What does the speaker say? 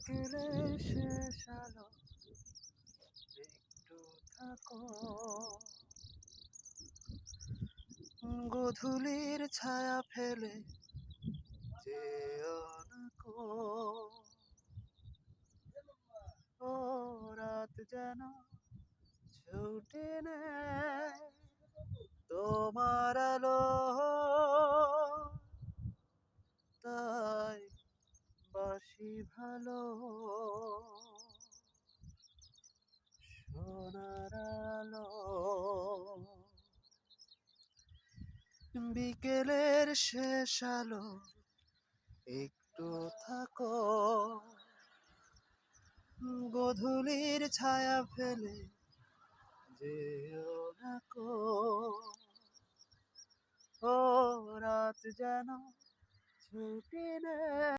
বিকেলে শেষ আলো একটু থাকো, গোধূলির ছায়া ফেলে যেও না কো। ও রাত যেন ছুটে নেয় তোমার আলো, তাই বাসি ভালো সোনার আলো। বিকেলের শেষ আলো একটু থাকো, গোধূলির ছায়া ফেলে যেও না কো। ও রাত যেন ছুটি নেয়